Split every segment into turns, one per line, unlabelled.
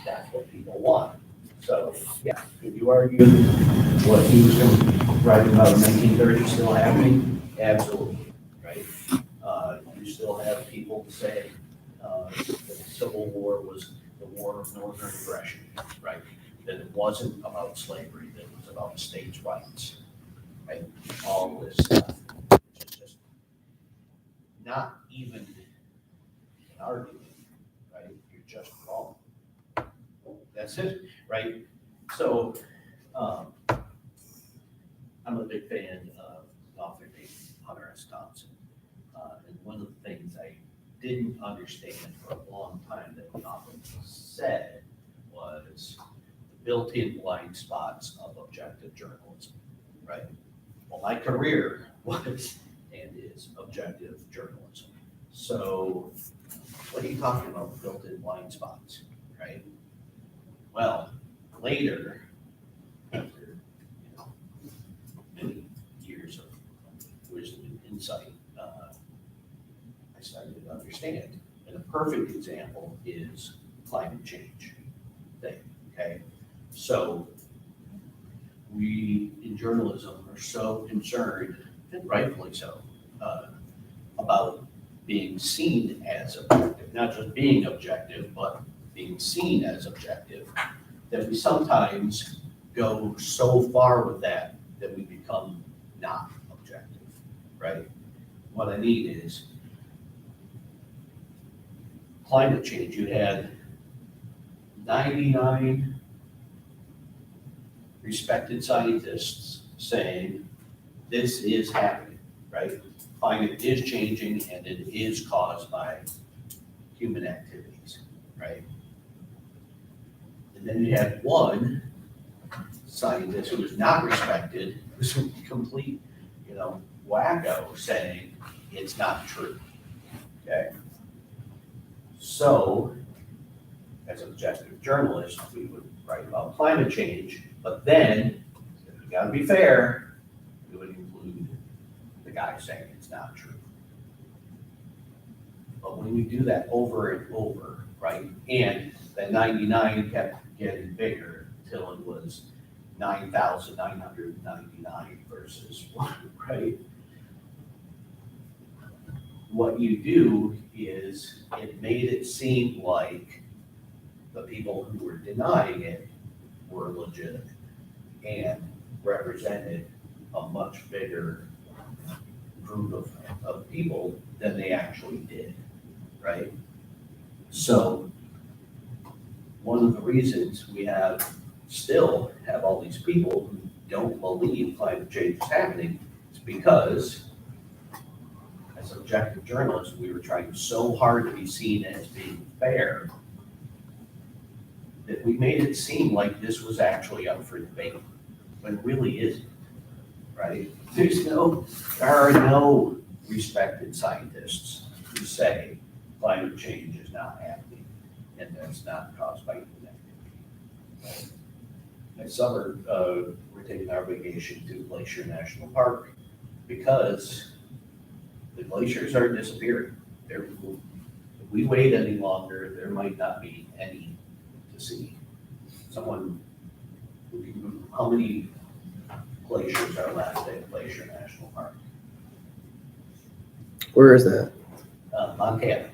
that's what people want. So, yeah, if you argue what he was writing about in 1930 still happening, absolutely, right? You still have people say that the Civil War was the war of northern aggression, right? That it wasn't about slavery, that it was about states' rights, right? All this stuff, which is just not even an argument, right? You're just wrong. That's it, right? So, um, I'm a big fan of an author named Hunter S. Thompson. And one of the things I didn't understand for a long time that he often said was the built-in blind spots of objective journalism, right? Well, my career was and is objective journalism. So what are you talking about, built-in blind spots, right? Well, later, after many years of wisdom and insight, I started to understand. And a perfect example is climate change thing, okay? So we in journalism are so concerned, and rightfully so, about being seen as objective, not just being objective, but being seen as objective, that we sometimes go so far with that we become not objective, right? What I mean is climate change. You had 99 respected scientists saying this is happening, right? Climate is changing and it is caused by human activities, right? And then you had one scientist who was not respected, who's a complete, wacko, saying it's not true, okay? So, as objective journalists, we would write about climate change, but then, we gotta be fair, we would include the guy saying it's not true. But when we do that over and over, right, and that 99 kept getting bigger until it was 9,999 versus 1, right? What you do is it made it seem like the people who were denying it were legitimate and represented a much bigger group of people than they actually did, right? So one of the reasons we still have all these people who don't believe climate change is happening is because as objective journalists, we were trying so hard to be seen as being fair that we made it seem like this was actually up for debate, when it really isn't, right? There are no respected scientists who say climate change is not happening and that's not caused by human activity. Next summer, we're taking our vacation to Glacier National Park because the glaciers are disappearing. If we wait any longer, there might not be any to see. How many glaciers are left at Glacier National Park?
Where is that?
Montana,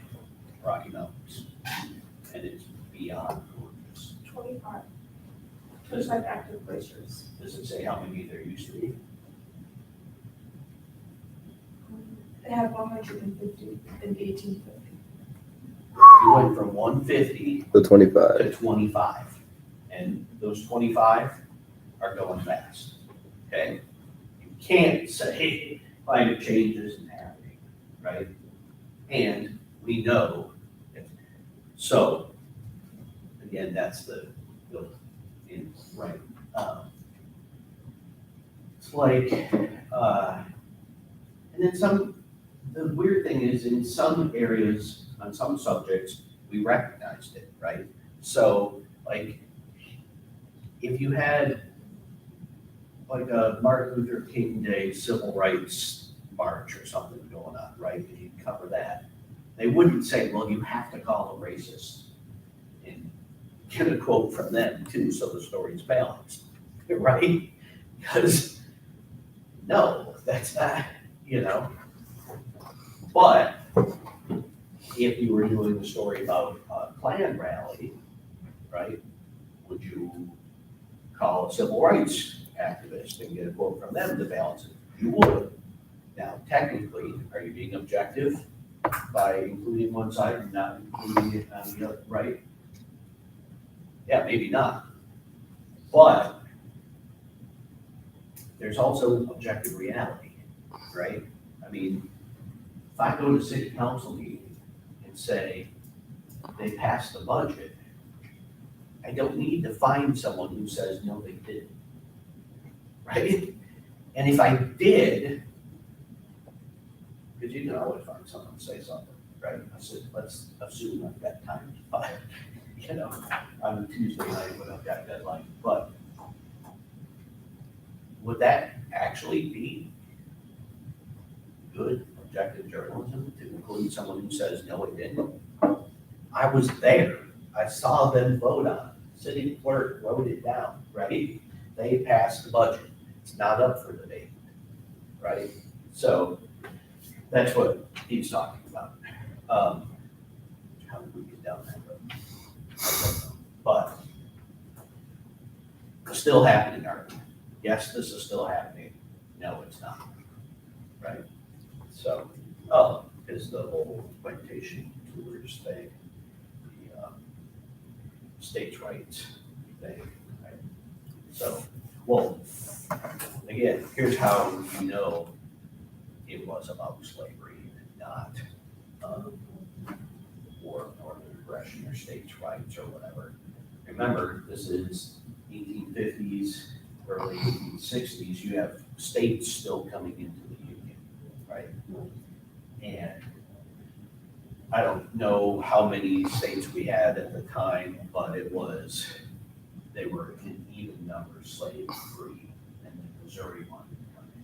Rocky Mountains, and it's beyond gorgeous.
25. 25 active glaciers.
Does it say how many there used to be?
They have 150 in 1850.
You went from 150
The 25.
to 25, and those 25 are going fast, okay? You can't say climate change isn't happening, right? And we know, so, again, that's the right. It's like, and then the weird thing is in some areas, on some subjects, we recognized it, right? So, like, if you had like a Martin Luther King Day civil rights march or something going on, right? And you cover that. They wouldn't say, well, you have to call them racist and get a quote from them too, so the story's balanced, right? Because, no, that's not, you know. But if you were doing the story about a Klan rally, right, would you call a civil rights activist and get a quote from them to balance it? You would. Now, technically, are you being objective by including one side and not including it on the other, right? Yeah, maybe not. But there's also objective reality, right? I mean, if I go to city council meeting and say they passed the budget, I don't need to find someone who says, no, they didn't, right? And if I did, because you can always find someone to say something, right? I said, let's assume I've got time to find, you know, on Tuesday night when I've got deadline, but would that actually be good objective journalism to include someone who says, no, it didn't? I was there. I saw them vote on it. City clerk wrote it down, right? They passed the budget. It's not up for debate, right? So that's what he's talking about. How did we get down that road? I don't know. But it's still happening, argument. Yes, this is still happening. No, it's not, right? So, is the whole plantation tours thing, the states' rights thing, right? So, well, again, here's how you know it was about slavery and not war of northern aggression or states' rights or whatever. Remember, this is 1850s, early 1860s. You have states still coming into the union, right? And I don't know how many states we had at the time, but they were in even numbers slave-free, and then Missouri wanted to come in.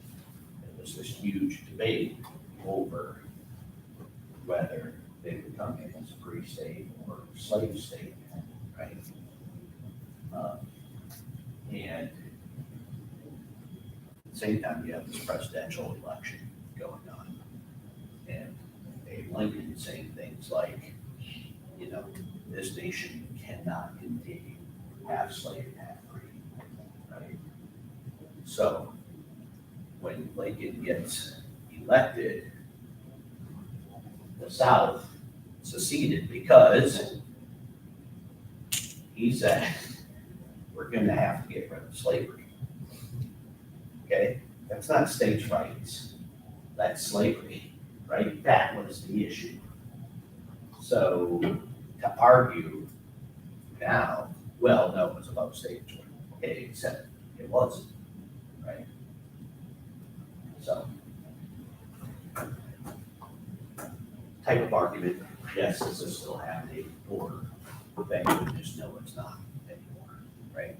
It was this huge debate over whether they would come in as a free state or slave state, right? And at the same time, you have this presidential election going on. And Abe Lincoln saying things like, you know, this nation cannot continue half slave, half free, right? So when Lincoln gets elected, the South seceded because he said, we're gonna have to get rid of slavery. Okay, that's not states' rights, that's slavery, right? That was the issue. So to argue now, well, no, it was about states' rights. Okay, except it wasn't, right? So type of argument, yes, this is still happening, or they would just know it's not anymore, right?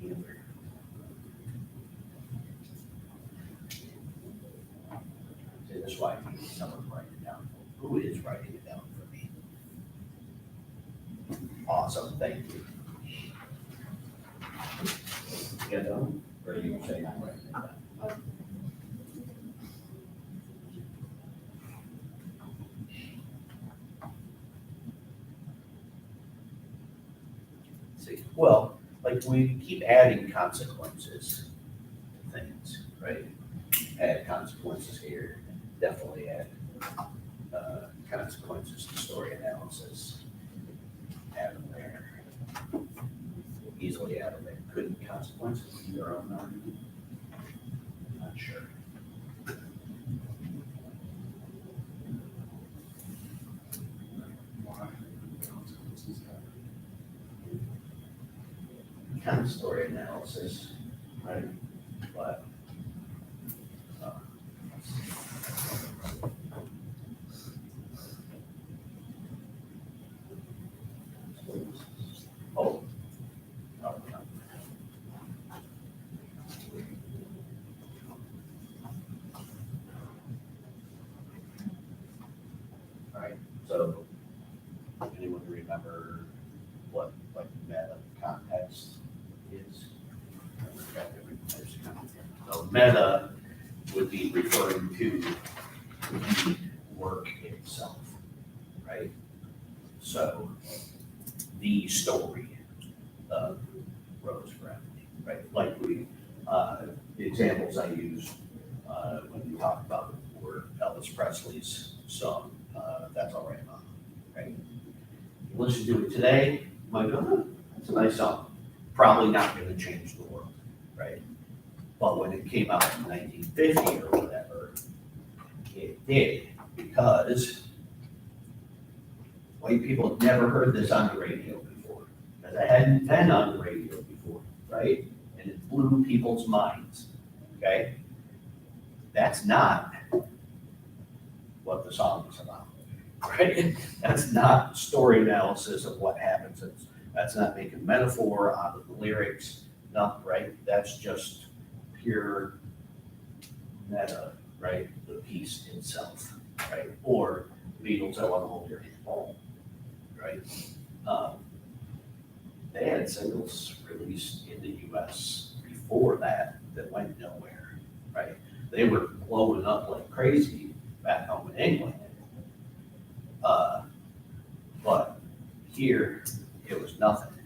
Either. See, that's why I need someone to write it down. Who is writing it down for me? Awesome, thank you. You know, or you say I'm writing it down? See, well, like we keep adding consequences to things, right? Add consequences here, definitely add consequences to story analysis. Add them there. Easily add them there. Couldn't consequences be their own argument? Not sure. Kind of story analysis, right? But oh, no. All right, So, anyone remember what, like, meta context is? So meta would be referring to the work itself, right? So, the story of Rose Bradley, right? Like the examples I used when we talked about were Elvis Presley's song, That's All Right, Mom, right? You listen to it today, you might go, "Huh, that's a nice song." Probably not gonna change the world, right? But when it came out in 1950 or whatever, it did, because white people had never heard this on the radio before, because it hadn't been on the radio before, right? And it blew people's minds, okay? That's not what the song is about, right? That's not story analysis of what happens. That's not making metaphor out of the lyrics, nothing, right? That's just pure meta, right? The piece itself, right? Or Beatles, I Want to Hold Your Hand, right? They had singles released in the US before that went nowhere, right? They were blowing up like crazy back home in England. But here, it was nothing.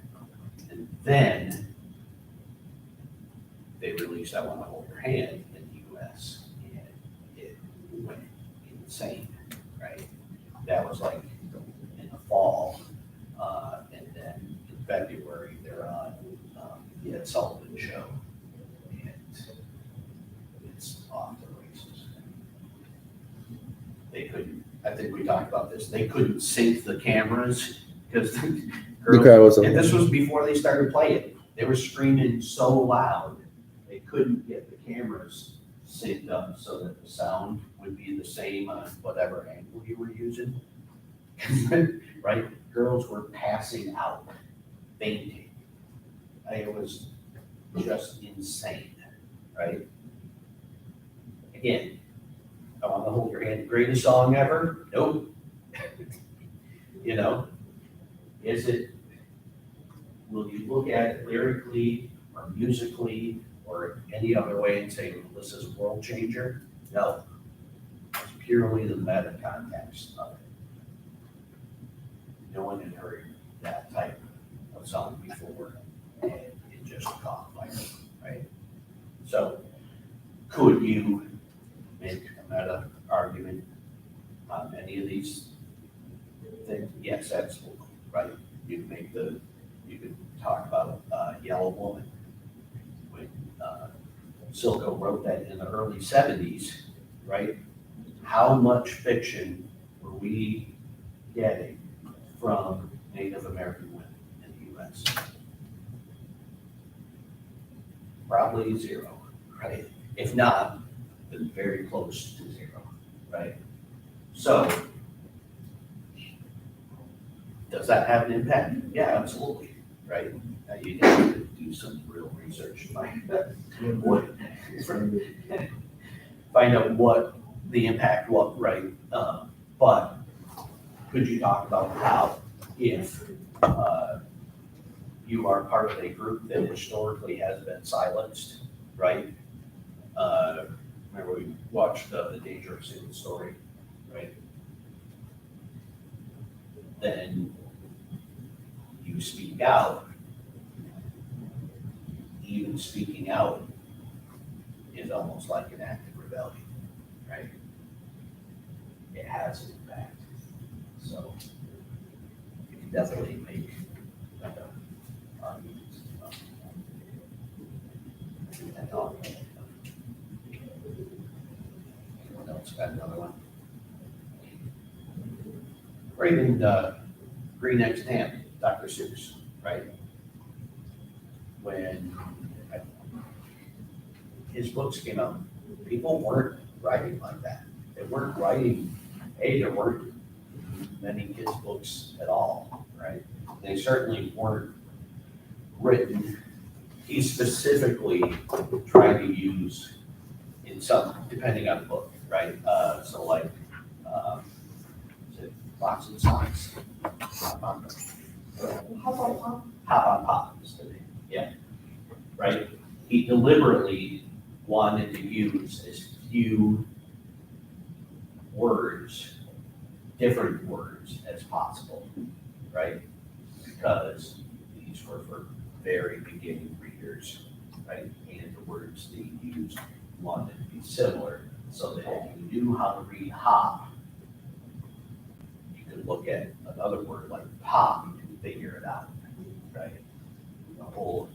And then they released I Want to Hold Your Hand in the US, and it went insane, right? That was like in the fall, and then in February, they're on the Ed Sullivan Show, and it's off the races. They couldn't, I think we talked about this, they couldn't sync the cameras, because
The crowd was
and this was before they started playing. They were screaming so loud, they couldn't get the cameras synced up so that the sound would be the same on whatever angle you were using. Right? Girls were passing out, fainting. It was just insane, right? Again, I Want to Hold Your Hand, greatest song ever? Nope. You know, is it, will you look at it lyrically or musically or any other way and say, well, this is a world changer? No. It's purely the meta context of it. No one had heard that type of song before, and it just caught fire, right? So, could you make a meta argument on any of these things? Yes, absolutely, right? You could talk about Yellow Woman. When Silko wrote that in the early 70s, right? How much fiction were we getting from Native American women in the US? Probably zero, right? If not, then very close to zero, right? So, does that have an impact? Yeah, absolutely, right? Now you need to do some real research to find out what the impact was, right? But could you talk about how, if you are part of a group that historically has been silenced, right? Remember we watched the Dangerous Sin story, right? Then you speak out. Even speaking out is almost like an act of rebellion, right? It has an impact. So you can definitely make arguments. Anyone else got another one? Or even Green Eggs and Ham, Dr. Seuss, right? When his books came out, people weren't writing like that. They weren't writing, there weren't many kids' books at all, right? They certainly weren't written. He specifically tried to use in some, depending on the book, right? So like, is it Box and socks.
How about mom?
Pop is the name, yeah, right? He deliberately wanted to use as few words, different words as possible, right? Because these were for very beginning readers, right? And the words they used wanted to be similar, so that if you knew how to read hop, you could look at another word like pop and figure it out, right? The whole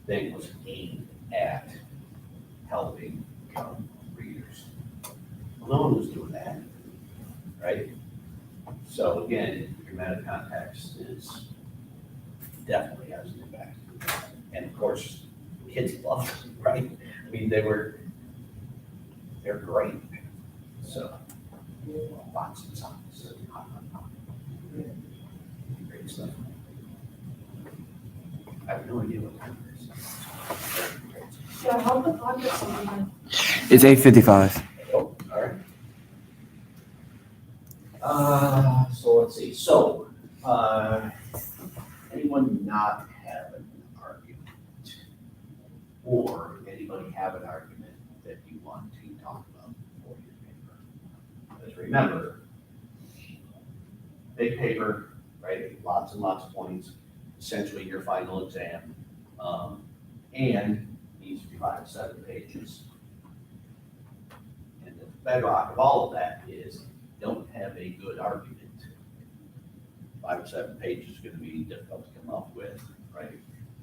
thing was aimed at helping young readers. Well, no one was doing that, right? So again, your meta context is definitely has an impact. And of course, kids loved them, right? I mean, they're great. So, box and socks. Great stuff. I have no idea what time it is.
Yeah, how the podcast going?
It's 8:55.
Oh, all right. So let's see. So, anyone not have an argument? Or anybody have an argument that you want to talk about for your paper? Because remember, big paper, right? Lots and lots of points, essentially your final exam. And needs to be 5 to 7 pages. And the bedrock of all of that is don't have a good argument. 5 to 7 pages is going to be difficult to come up with, right?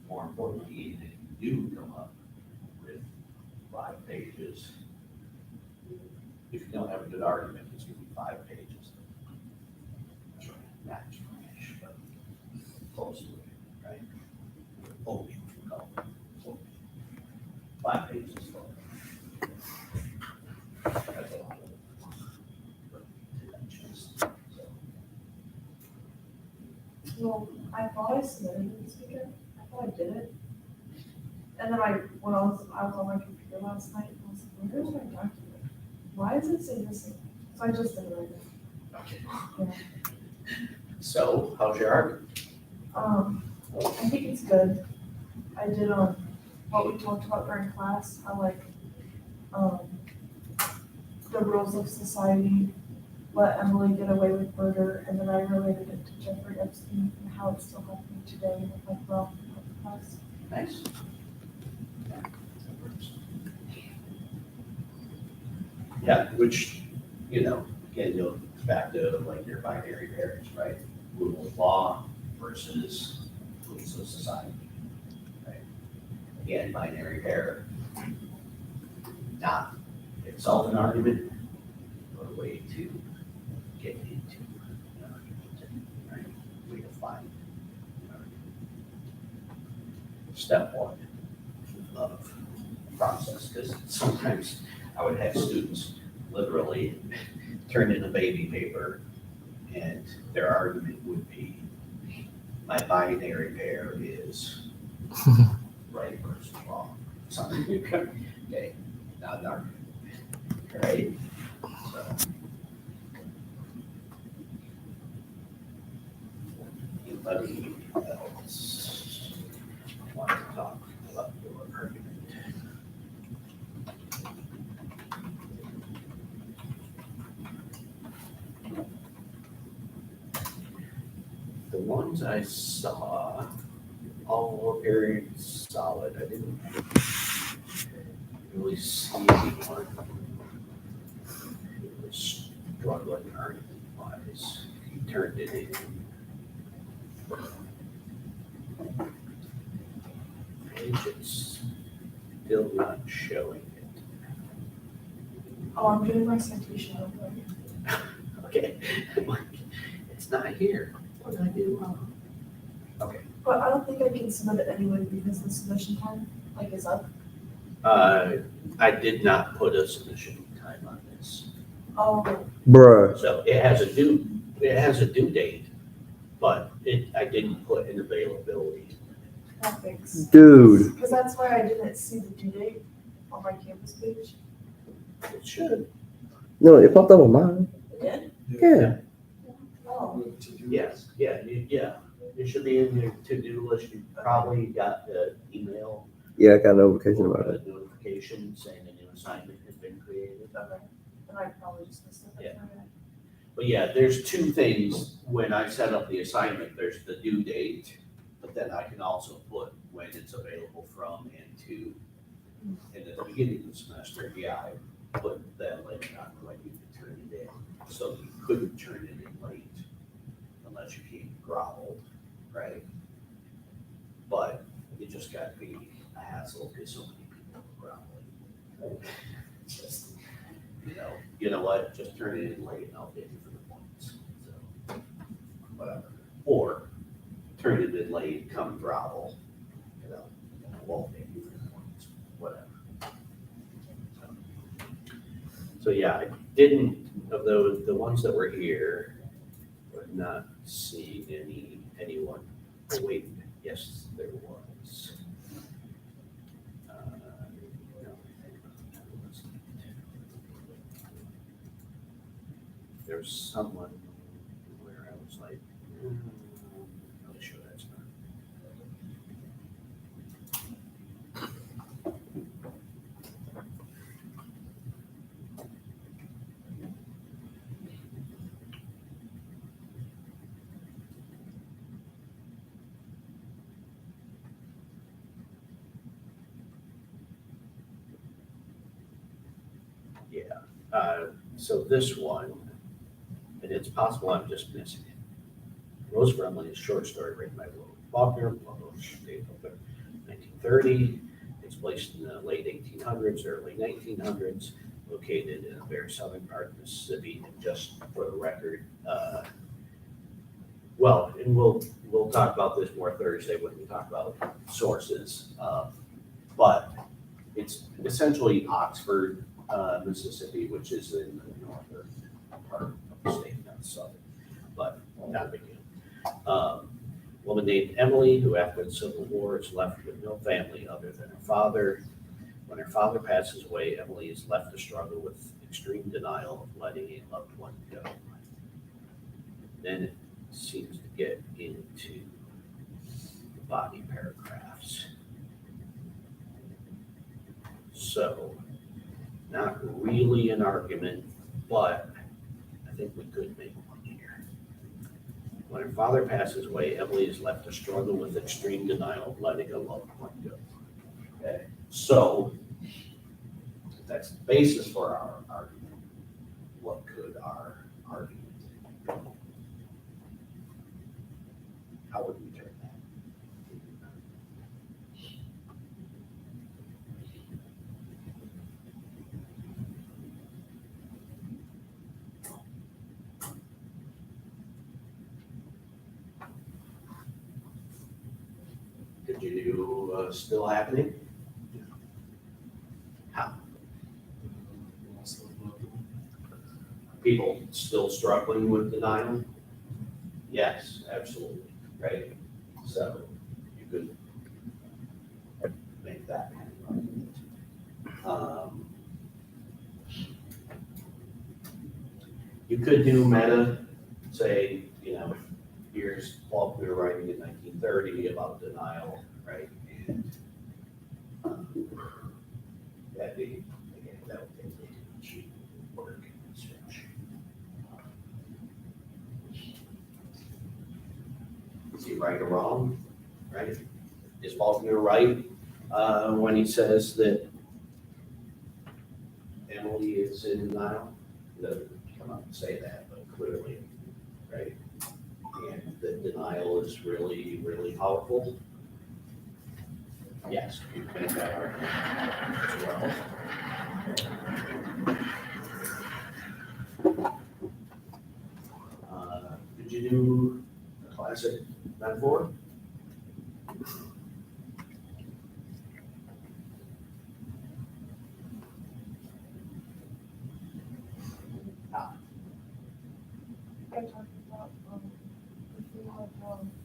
More importantly, even if you do come up with 5 pages, if you don't have a good argument, it's going to be 5 pages. That's right, not trash, but close to it, right? Oh, no. 5 pages is full. That's a lot of dimensions, so.
Well, I thought I submitted it this weekend. I thought I did it. And then I was on my computer last night and I was like, where's my document? Why is it say missing? So I just did it right now.
Okay.
Yeah.
So, how's your argument?
I think it's good. I did, what we talked about during class, I like, the rules of society, let Emily get away with murder, and then I related it to Jeffrey Epstein and how it's still happening today with like Ralph in class.
Nice. Yeah, which, again, you'll back to like your binary pairs, right? Rule of law versus rules of society, right? Again, binary pair, not itself an argument, but a way to get into an argument, right? Way to find an argument. Step 1 of the process, because sometimes I would have students literally turn in a baby paper and their argument would be, my binary pair is right versus wrong. Something, okay, not an argument, right? So. Anybody else want to talk about your argument? The ones I saw all were very solid. I didn't really see anyone who was struggling argument wise. He turned it in. It's still not showing it.
Oh, I'm doing my citation over.
Okay, it's not here. What did I do wrong? Okay.
But I don't think I can submit it anyway because the submission time, is up.
I did not put a submission time on this.
Oh,
Bruh.
So it has a due date, but I didn't put an availability.
that thanks.
Dude.
Because that's why I didn't see the due date on my campus page.
It should.
No, it popped up on mine.
It did?
Yeah.
Oh,
Yes, yeah, it should be in your to-do list. You probably got the email
Yeah, I got a notification
or
about
a
it.
notification saying a new assignment has been created.
okay. And I probably just missed it.
Yeah. But yeah, there's two things when I set up the assignment. There's the due date, but then I can also put when it's available from and to. And at the beginning of the semester, yeah, I put that link on when you could turn it in. So you couldn't turn it in late unless you came groveled, right? But it just got to be a hassle because so many people are groveling. Just, you know what, just turn it in late and I'll pay you for the points, so, whatever. Or turn it in late, come grovel, and I won't pay you for the points, whatever. So yeah, I didn't, of those, the ones that were here, we're not seeing anyone. Oh, wait, yes, there was. No, there's someone where I was like, really sure that's not. Yeah, so this one, and it's possible I'm just missing it. Rose Brumley is a short story written by Will Faulkner, published April 1930. It's placed in the late 1800s, early 1900s, located in a very southern part of Mississippi. And just for the record, well, and we'll talk about this more Thursday when we talk about sources, but it's essentially Oxford, Mississippi, which is in the northern part of the state, not southern, but not a big deal. Woman named Emily, who after the Civil War is left with no family other than her father. When her father passes away, Emily is left to struggle with extreme denial of letting a loved one go. Then it seems to get into the body paragraphs. So, not really an argument, but I think we could make one here. When her father passes away, Emily is left to struggle with extreme denial of letting a loved one go. Okay, so if that's the basis for our argument, what could our argument be? How would we turn that? Could you do still happening? How? People still struggling with denial? Yes, absolutely, right? So you could make that kind of argument. You could do meta, say, here's Faulkner writing in 1930 about denial, right? And that would take way too much work and research. Is he right or wrong, right? Is Faulkner right when he says that Emily is in denial? He doesn't come out and say that, but clearly, right? And the denial is really, really powerful. Yes, you can make that argument as well. Could you do a classic metaphor?
I talked about, if we had,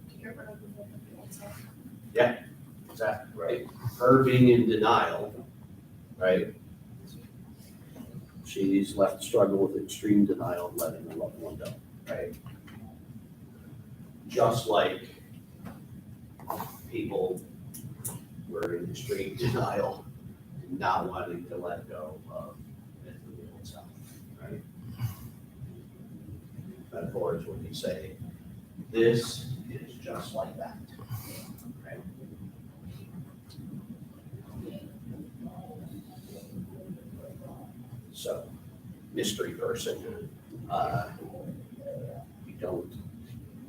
to get rid of the outside.
Yeah, exactly, right. Her being in denial, right? She's left to struggle with extreme denial of letting a loved one go, right? just like people were in extreme denial, not wanting to let go of mentally ill itself, right? Metaphors when you say, this is just like that, right? So, mystery person, we don't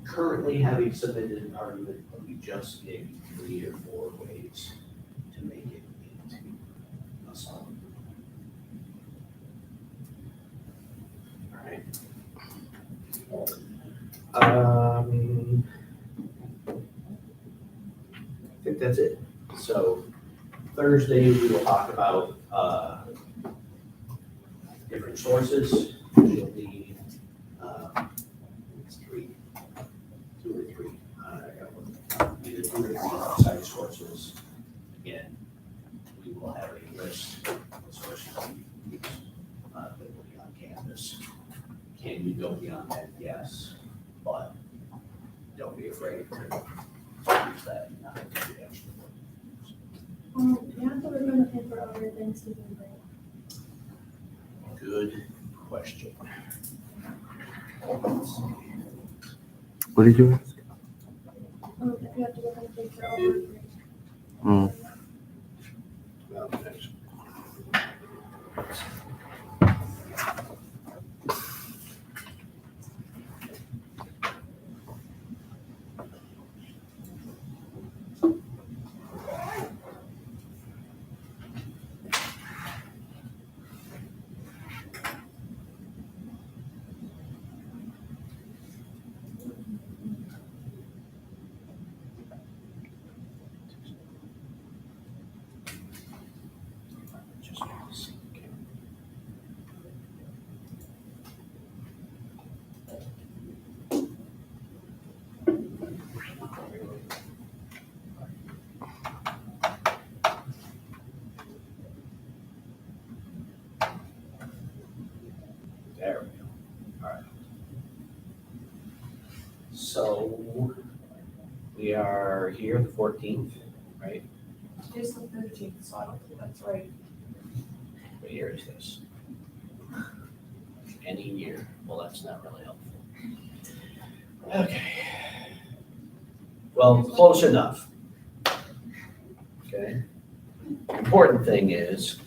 currently have a submitted argument, but we just gave you 3 or 4 ways to make it into a song. All right. I think that's it. So Thursday, we will talk about different sources. You'll need it's 3, 2 or 3. I got one. Either 2 or 3 outside sources. Again, we will have a list of sources we use that will be on campus. Can you go beyond that? Yes, but don't be afraid to use that. Not to the extra.
You have to remember to for other Thanksgiving break.
Good question.
What did you ask?
If you have to look at the for over break.
Mm.
Well, next. There we go. All right. So we are here the 14th, right?
Today's the 15th, so I don't think that's right.
What year is this? Any year. Well, that's not really helpful. Okay. Well, close enough. Okay. Important thing is,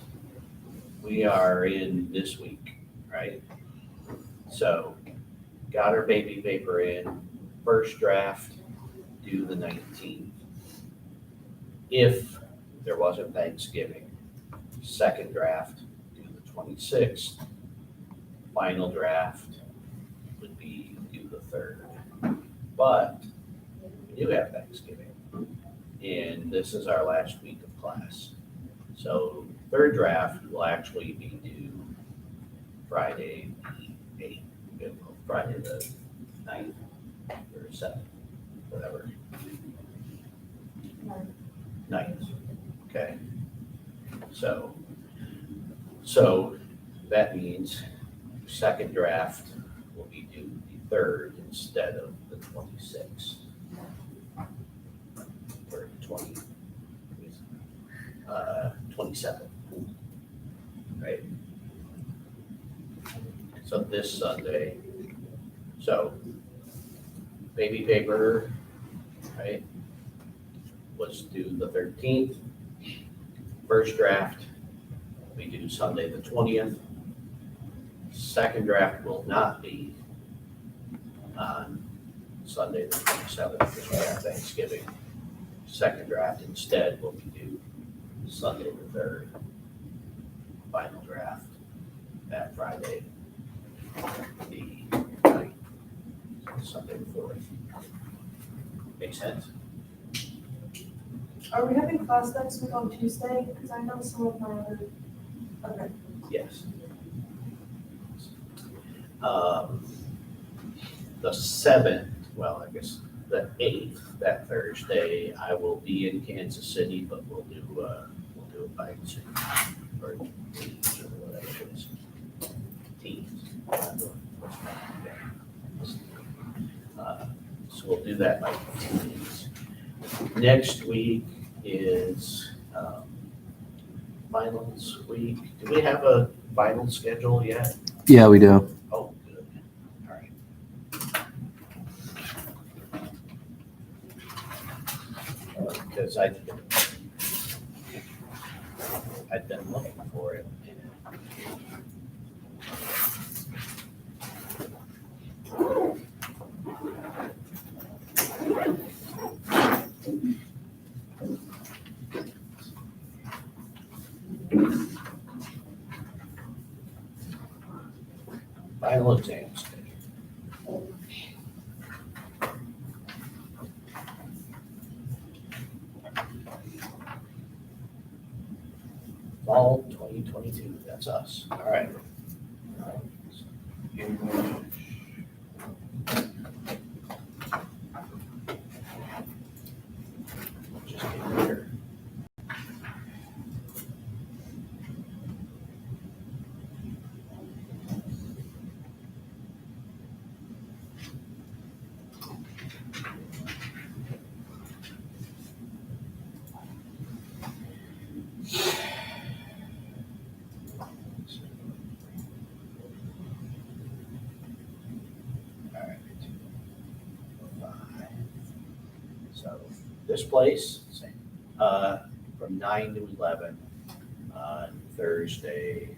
we are in this week, right? So, got our baby paper in, first draft due the 19th. If there wasn't Thanksgiving, second draft due the 26th, final draft would be due the 3rd. But we do have Thanksgiving, and this is our last week of class. So third draft will actually be due Friday the 8th, Friday the 9th or 7th, whatever. 9th, okay. So that means second draft will be due the 3rd instead of the 26th. Or 27th, right? So this Sunday, so baby paper, right, was due the 13th. First draft, we do Sunday the 20th. Second draft will not be on Sunday the 27th because we have Thanksgiving. Second draft instead will be due Sunday the 3rd. Final draft that Friday, the 9th, Sunday the 4th. Make sense?
Are we having class next week on Tuesday? Because I know some of my other, okay.
Yes. The 7th, well, I guess the 8th, that Thursday, I will be in Kansas City, but we'll do a bike Zoom or Teams or whatever it is. Teams. So So we'll do that by teams. Next week is finals week. Do we have a final schedule yet?
Yeah, we do.
Oh, good. All right. Because I've been looking for it. Final exam schedule. Fall 2022, that's us. All right. English. Just get here. All right. So this place, same, from 9 to 11 on Thursday.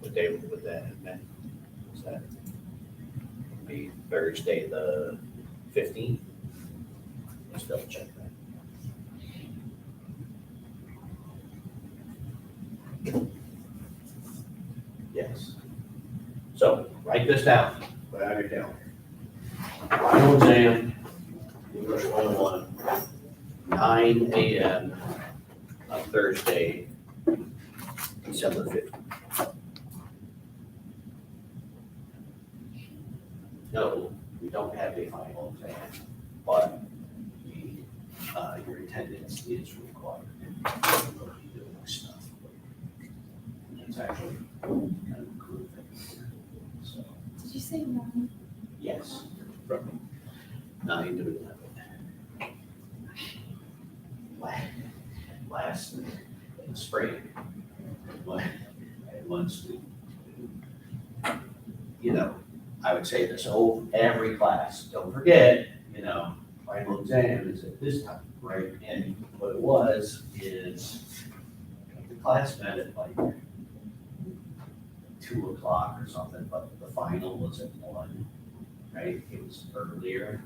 What day would that have been? Was that be Thursday the 15th? Let's double check that. Yes. So write this down, put it on your calendar. Final exam, English 101, 9 a.m. on Thursday, December 15th. No, we don't have a final exam, but your attendance is required. You'll be doing stuff. It's actually kind of a cool thing. So,
Did you say 9?
yes, from 9 to 11. Last in spring, I had one student who, I would say this, every class, don't forget, final exam is at this time, right? And what it was is the class met at like 2 o'clock or something, but the final was at 1, right? It was earlier.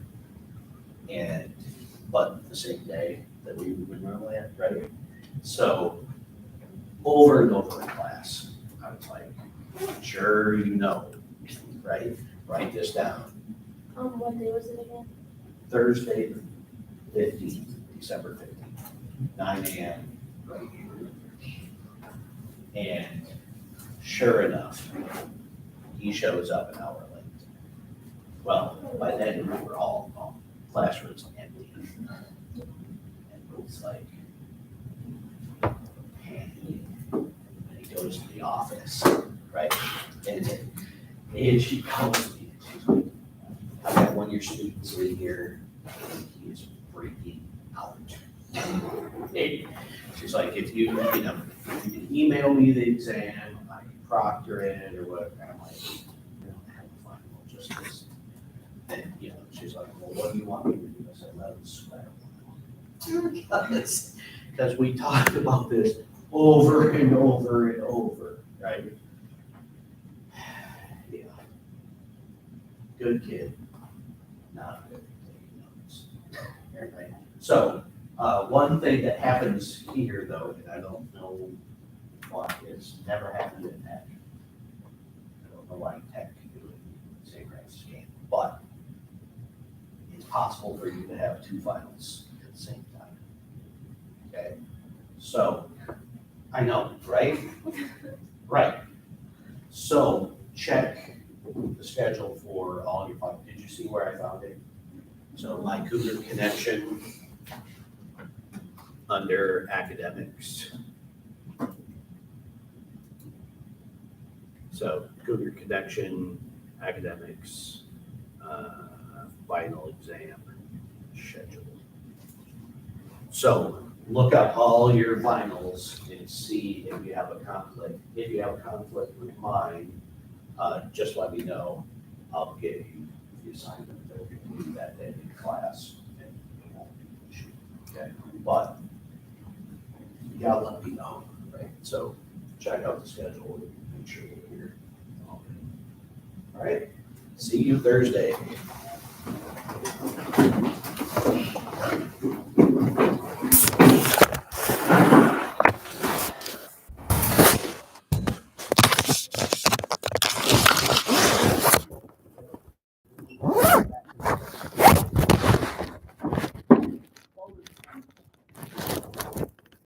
But the same day that we would normally have, right? So over and over in class, I was like, sure, right? Write this down.
What day was it again?
Thursday, the 15th, December 15th, 9 a.m. right here. And sure enough, he shows up an hour late. Well, by then we were all gone, classrooms empty. And it's like, and he goes to the office, right? And she comes to me, she's like, I got one of your students in here, and he is freaking out. And she's like, if you can email me the exam, I can proctor it or whatever. And I'm like, you don't have a final, just this. And, she's like, well, what do you want me to do? I said, let him sweat. Because we talked about this over and over and over, right? Yeah. Good kid, not good at taking notes. Right? So, one thing that happens here though, and I don't know why, it's never happened in tech. I don't know why tech can do it, St. Francis can't, but it's possible for you to have 2 finals at the same time. Okay, so, I know, right? Right. So, check the schedule for all your finals. Did you see where I found it? So, my Cougar Connection under academics. So Cougar Connection, academics, final exam schedule. So look up all your finals and see if you have a conflict. If you have a conflict with mine, just let me know. I'll give you the assignment that we're gonna do that day in class. And we won't do the issue, okay? But you gotta let me know, right? So check out the schedule and make sure we're here. All right, see you Thursday.